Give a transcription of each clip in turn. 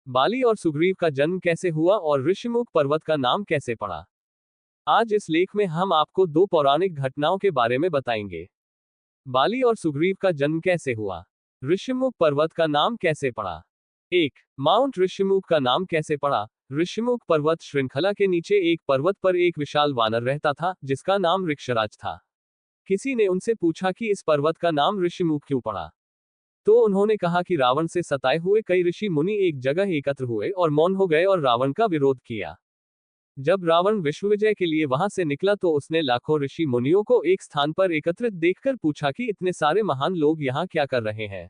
बाली और सुग्रीव का जन्म कैसे हुआ और ऋषिमुख पर्वत का नाम कैसे पड़ा। आज इस लेख में हम आपको दो पौराणिक घटनाओं के बारे में बताएंगे। बाली और सुग्रीव का जन्म कैसे हुआ, ऋषिमुख पर्वत का नाम कैसे पड़ा। एक, माउंट ऋषिमुख का नाम कैसे पड़ा। ऋषिमुख पर्वत श्रृंखला के नीचे एक पर्वत पर एक विशाल वानर रहता था जिसका नाम ऋक्षराज था। किसी ने उनसे पूछा कि इस पर्वत का नाम ऋषिमुख क्यों पड़ा। तो उन्होंने कहा कि रावण से सताए हुए कई ऋषि मुनि एक जगह एकत्र हुए और मौन हो गए और रावण का विरोध किया। जब रावण विश्वविजय के लिए वहां से निकला तो उसने लाखों ऋषि मुनियों को एक स्थान पर एकत्रित देखकर पूछा कि इतने सारे महान लोग यहाँ क्या कर रहे हैं।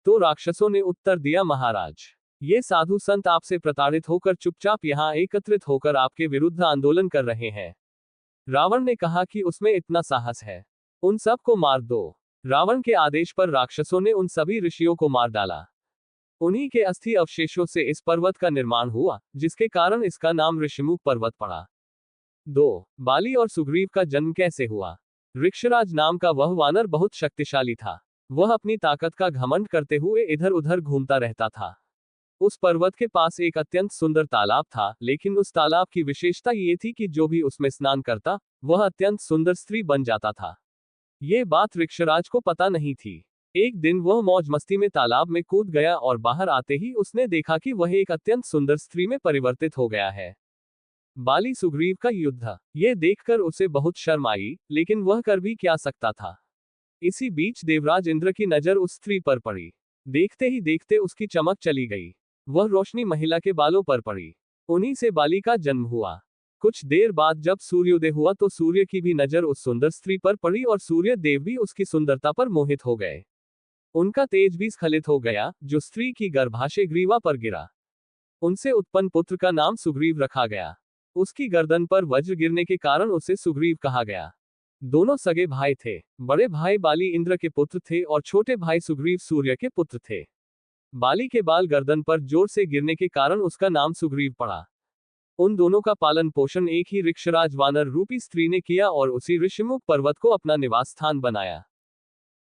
तो राक्षसों ने उत्तर दिया, महाराज, ये साधु संत आपसे प्रताड़ित होकर चुपचाप यहाँ एकत्रित होकर आपके विरुद्ध आंदोलन कर रहे हैं। रावण ने कहा कि उसमें इतना साहस है, उन सब को मार दो। रावण के आदेश पर राक्षसों ने उन सभी ऋषियों को मार डाला। उन्हीं के अस्थि अवशेषों से इस पर्वत का निर्माण हुआ, जिसके कारण इसका नाम ऋषिमुख पर्वत पड़ा। 2. बाली और सुग्रीव का जन्म कैसे हुआ। ऋक्षराज नाम का वह वानर बहुत शक्तिशाली था। वह अपनी ताकत का घमंड करते हुए इधर उधर घूमता रहता था। उस पर्वत के पास एक अत्यंत सुंदर तालाब था, लेकिन उस तालाब की विशेषता ये थी कि जो भी उसमें स्नान करता वह अत्यंत सुंदर स्त्री बन जाता था। ये बात ऋक्षराज को पता नहीं थी। एक दिन वह मौज मस्ती में तालाब में कूद गया और बाहर आते ही उसने देखा कि वह एक अत्यंत सुंदर स्त्री में परिवर्तित हो गया है। बाली सुग्रीव का युद्ध। यह देखकर उसे बहुत शर्म आई, लेकिन वह कर भी क्या सकता था। इसी बीच देवराज इंद्र की नजर उस स्त्री पर पड़ी। देखते ही देखते उसकी चमक चली गई। वह रोशनी महिला के बालों पर पड़ी। उन्हीं से बाली का जन्म हुआ। कुछ देर बाद जब सूर्योदय हुआ तो सूर्य की भी नजर उस सुंदर स्त्री पर पड़ी और सूर्य देव भी उसकी सुंदरता पर मोहित हो गए। उनका तेज भी स्खलित हो गया, जो स्त्री की गर्भाशय ग्रीवा पर गिरा। उनसे उत्पन्न पुत्र का नाम सुग्रीव रखा गया। उसकी गर्दन पर वज्र गिरने के कारण उसे सुग्रीव कहा गया। दोनों सगे भाई थे। बड़े भाई बाली इंद्र के पुत्र थे और छोटे भाई सुग्रीव सूर्य के पुत्र थे। बाली के बाल गर्दन पर जोर से गिरने के कारण उसका नाम सुग्रीव पड़ा। उन दोनों का पालन पोषण एक ही ऋक्षराज वानर रूपी स्त्री ने किया और उसी ऋषिमुख पर्वत को अपना निवास स्थान बनाया।